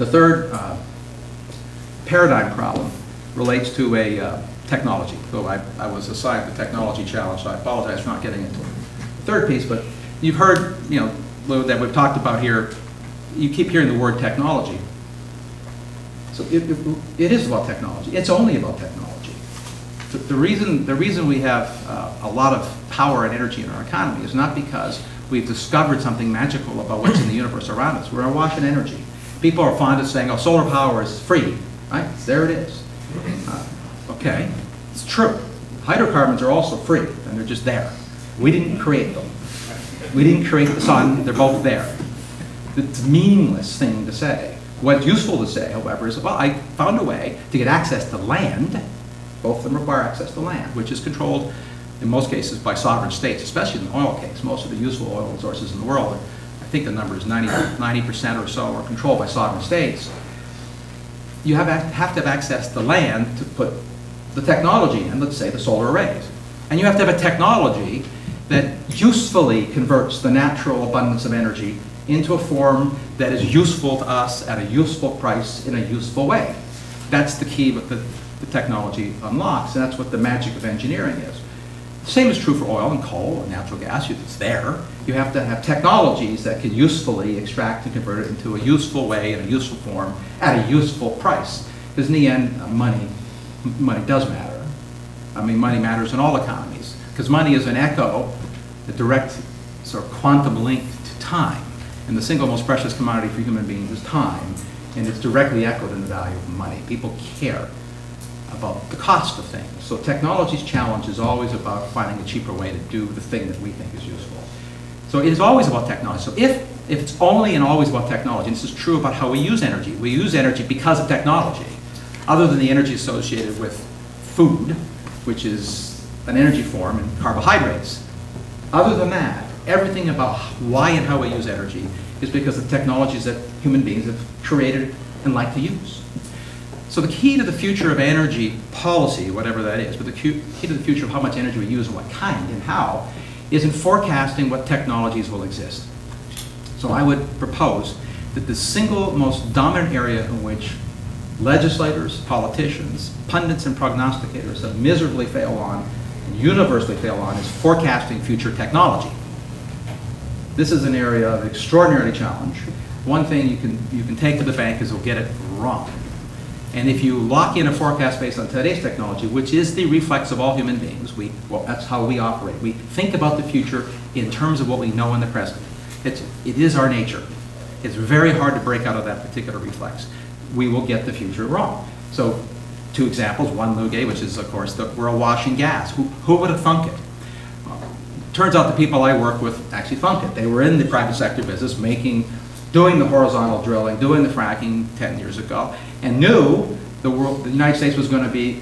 The third paradigm problem relates to a technology. So I was assigned the technology challenge, so I apologize for not getting into it. The third piece, but you've heard, Lou, that we've talked about here. You keep hearing the word technology. So it is about technology. It's only about technology. The reason we have a lot of power and energy in our economy is not because we've discovered something magical about what's in the universe around us. We're awash in energy. People are fond of saying, oh, solar power is free, right? There it is. Okay, it's true. Hydrocarbons are also free, and they're just there. We didn't create them. We didn't create the sun. They're both there. It's a meaningless thing to say. What's useful to say, however, is, well, I found a way to get access to land. Both of them require access to land, which is controlled in most cases by sovereign states, especially in the oil case. Most of the useful oil resources in the world, I think the number is 90% or so, are controlled by sovereign states. You have to have access to land to put the technology in, let's say the solar arrays. And you have to have a technology that usefully converts the natural abundance of energy into a form that is useful to us at a useful price in a useful way. That's the key that the technology unlocks, and that's what the magic of engineering is. The same is true for oil and coal and natural gas. It's there. You have to have technologies that can usefully extract and convert it into a useful way in a useful form at a useful price. Because in the end, money does matter. I mean, money matters in all economies. Because money is an echo, a direct sort of quantum link to time. And the single most precious commodity for human beings is time. And it's directly echoed in the value of money. People care about the cost of things. So technology's challenge is always about finding a cheaper way to do the thing that we think is useful. So it is always about technology. So if it's only and always about technology, and this is true about how we use energy because of technology, other than the energy associated with food, which is an energy form, and carbohydrates. Other than that, everything about why and how we use energy is because of technologies that human beings have created and like to use. So the key to the future of energy policy, whatever that is, but the key to the future of how much energy we use and what kind and how, is in forecasting what technologies will exist. So I would propose that the single most dominant area in which legislators, politicians, pundits, and prognosticators have miserably failed on and universally fail on is forecasting future technology. This is an area of extraordinary challenge. One thing you can take to the bank is you'll get it wrong. And if you lock in a forecast based on today's technology, which is the reflex of all human beings, well, that's how we operate. We think about the future in terms of what we know in the present. It is our nature. It's very hard to break out of that particular reflex. We will get the future wrong. So, two examples, one Lou gave, which is, of course, that we're awash in gas. Who would have thunk it? Turns out the people I work with actually thunk it. They were in the private sector business, doing the horizontal drilling, doing the fracking 10 years ago, and knew the United States was going to be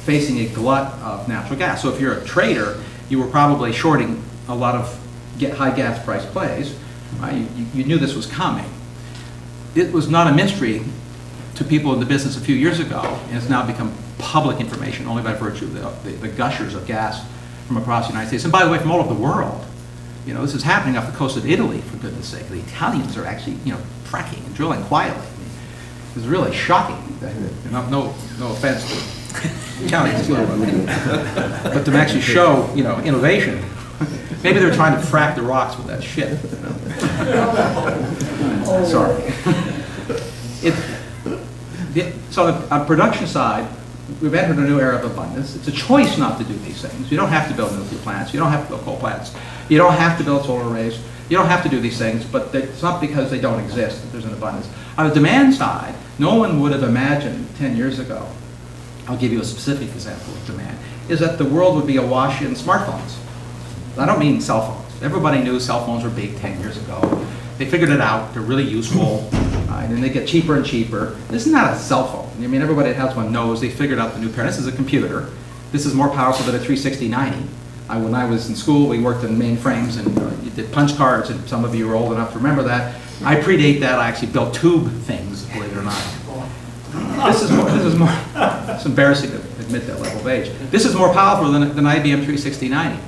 facing a glut of natural gas. So if you're a trader, you were probably shorting a lot of high gas price plays. Right? You knew this was coming. It was not a mystery to people in the business a few years ago, and it's now become public information only by virtue of the gushers of gas from across the United States, and by the way, from all over the world. You know, this is happening off the coast of Italy, for goodness sake. The Italians are actually, fracking and drilling quietly. I mean, it's really shocking. No offense to Italians, but to actually show, innovation. Maybe they're trying to frack the rocks with that shit. Sorry. So on the production side, we've entered a new era of abundance. It's a choice not to do these things. You don't have to build nuclear plants. You don't have to build coal plants. You don't have to build solar arrays. You don't have to do these things, but it's not because they don't exist that there's an abundance. On the demand side, no one would have imagined 10 years ago, I'll give you a specific example of demand, is that the world would be awash in smartphones. I don't mean cell phones. Everybody knew cell phones were big 10 years ago. They figured it out. They're really useful. And then they get cheaper and cheaper. This is not a cell phone. I mean, everybody that has one knows they figured out the new paradigm. This is a computer. This is more powerful than a 360-90. When I was in school, we worked in mainframes and you did punch cards, and some of you are old enough to remember that. I predate that. I actually built tube things, believe it or not. This is more, it's embarrassing to admit that level of age. This is more powerful than IBM 360-90.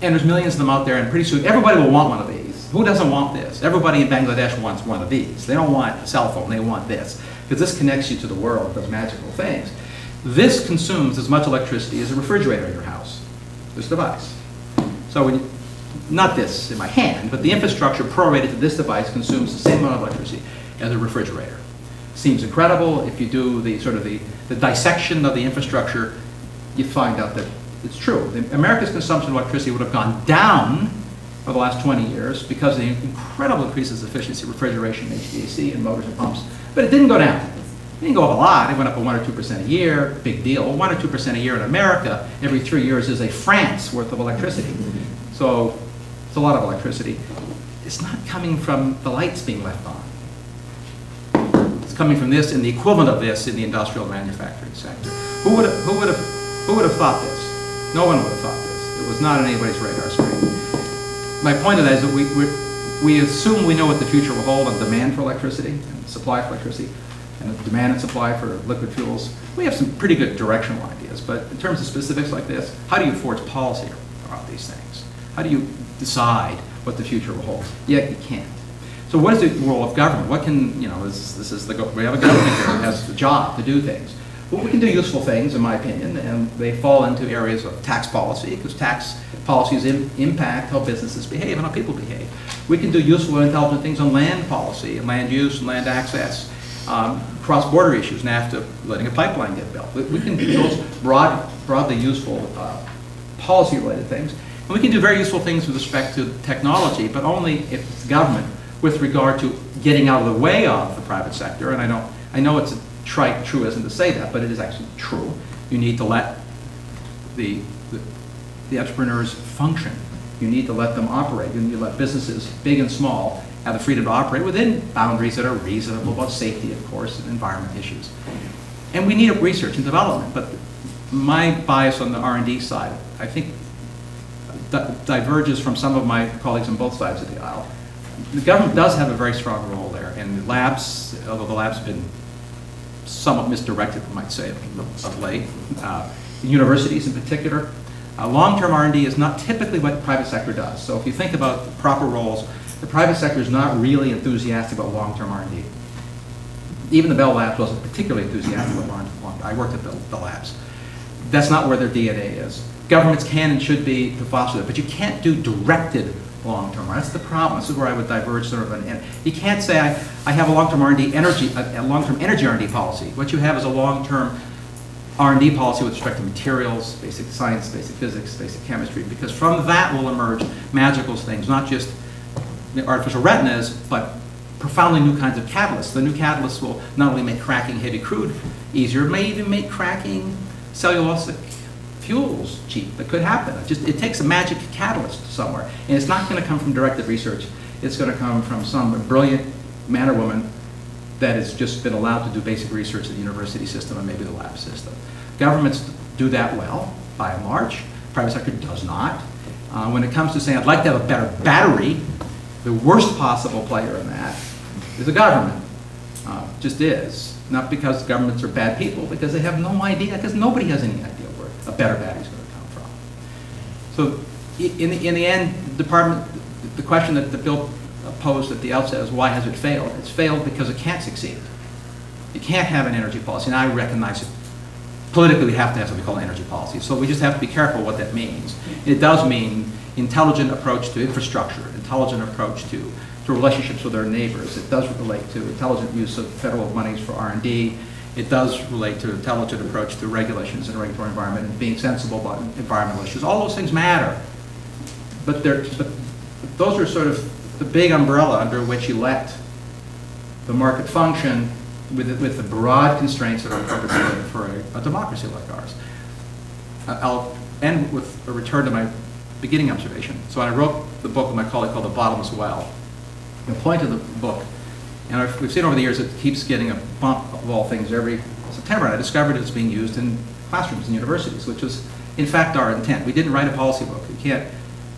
And there's millions of them out there, and pretty soon everybody will want one of these. device. Who doesn't want this? Everybody in Bangladesh wants one of these. They don't want a cell phone, they want this. Because this connects you to the world, does magical things. This consumes as much electricity as a refrigerator in your house, this device. So when you, not this in my hand, but the infrastructure prorated to this device consumes the same amount of electricity as a refrigerator. Seems incredible. If you do the sort of the dissection of the infrastructure, you find out that it's true. America's consumption of electricity would have gone down over the last 20 years because of the incredible increases in efficiency, refrigeration, HVAC, and motors and pumps. But it didn't go down. It didn't go up a lot. It went up 1 or 2% a year. Big deal. 1 or 2% a year in America every 3 years is a France worth of electricity. So it's a lot of electricity. It's not coming from the lights being left on. It's coming from this and the equivalent of this in the industrial manufacturing sector. Who would have thought this? No one would have thought this. It was not on anybody's radar screen. My point of that is that we assume we know what the future will hold on demand for electricity and supply for electricity and the demand and supply for liquid fuels. We have some pretty good directional ideas, but in terms of specifics like this, how do you forge policy around these things? How do you decide what the future will hold? Yet you can't. So what is the role of government? What can, you know, we have a government here that has the job to do things. Well, we can do useful things, in my opinion, and they fall into areas of tax policy, because tax policies impact how businesses behave and how people behave. We can do useful and intelligent things on land policy, and land use, and land access, cross-border issues, NAFTA, letting a pipeline get built. We can do those broadly useful policy-related things. And we can do very useful things with respect to technology, but only if it's government with regard to getting out of the way of the private sector. And I know it's a trite truism to say that, but it is actually true. You need to let the entrepreneurs function. You need to let them operate. You need to let businesses, big and small, have the freedom to operate within boundaries that are reasonable about safety, of course, and environment issues. And we need research and development, but my bias on the R&D side, I think, diverges from some of my colleagues on both sides of the aisle. The government does have a very strong role there, and the labs, although the labs have been somewhat misdirected, I might say, of late. Universities in particular. Long-term R&D is not typically what the private sector does. So if you think about the proper roles, the private sector is not really enthusiastic about long-term R&D. Even the Bell Labs wasn't particularly enthusiastic about long-term. I worked at the labs. That's not where their DNA is. Governments can and should be to foster that, but you can't do directed long-term. That's the problem. This is where I would diverge sort of. You can't say I have a long-term R&D energy, a long-term energy R&D policy. What you have is a long-term R&D policy with respect to materials, basic science, basic physics, basic chemistry, because from that will emerge magical things, not just artificial retinas, but profoundly new kinds of catalysts. The new catalysts will not only make cracking heavy crude easier, it may even make cracking cellulosic fuels cheap. That could happen. It takes a magic catalyst somewhere. And it's not going to come from directed research. It's going to come from some brilliant man or woman that has just been allowed to do basic research in the university system and maybe the lab system. Governments do that well, by and large. Private sector does not. When it comes to saying, I'd like to have a better battery, the worst possible player in that is the government. Just is. Not because governments are bad people, because they have no idea, because nobody has any idea where a better battery is going to come from. So in the end, the question that the bill posed at the outset is, why has it failed? It's failed because it can't succeed. You can't have an energy policy, and I recognize it. Politically, we have to have something called energy policy, so we just have to be careful what that means. It does mean intelligent approach to infrastructure, intelligent approach to relationships with our neighbors. It does relate to intelligent use of federal monies for R&D. It does relate to intelligent approach to regulations and regulatory environment and being sensible about environmental issues. All those things matter, but those are sort of the big umbrella under which you let the market function with the broad constraints that are appropriate for a democracy like ours. I'll end with a return to my beginning observation. So I wrote the book with my colleague called The Bottomless Well. The point of the book, and we've seen over the years, it keeps getting a bump of all things every September, and I discovered it's being used in classrooms and universities, which was in fact our intent. We didn't write a policy book. You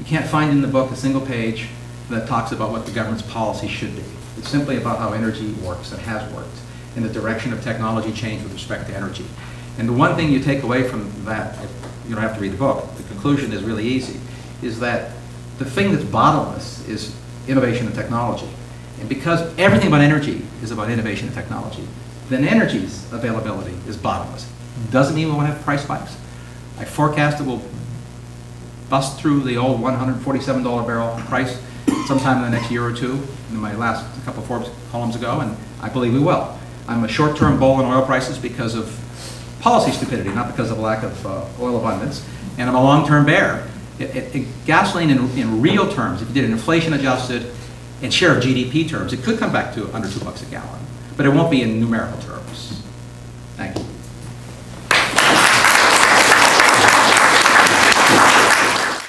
can't find in the book a single page that talks about what the government's policy should be. It's simply about how energy works and has worked in the direction of technology change with respect to energy. And the one thing you take away from that, you don't have to read the book, the conclusion is really easy, is that the thing that's bottomless is innovation and technology. And because everything about energy is about innovation and technology, then energy's availability is bottomless. Doesn't mean we won't have price spikes. I forecast it will bust through the old $147 barrel price sometime in the next year or two, in my last couple of Forbes columns ago, and I believe we will. I'm a short-term bull in oil prices because of policy stupidity, not because of lack of oil abundance, and I'm a long-term bear. Gasoline in real terms, if you did it inflation adjusted and share of GDP terms, it could come back to under $2 a gallon, but it won't be in numerical terms.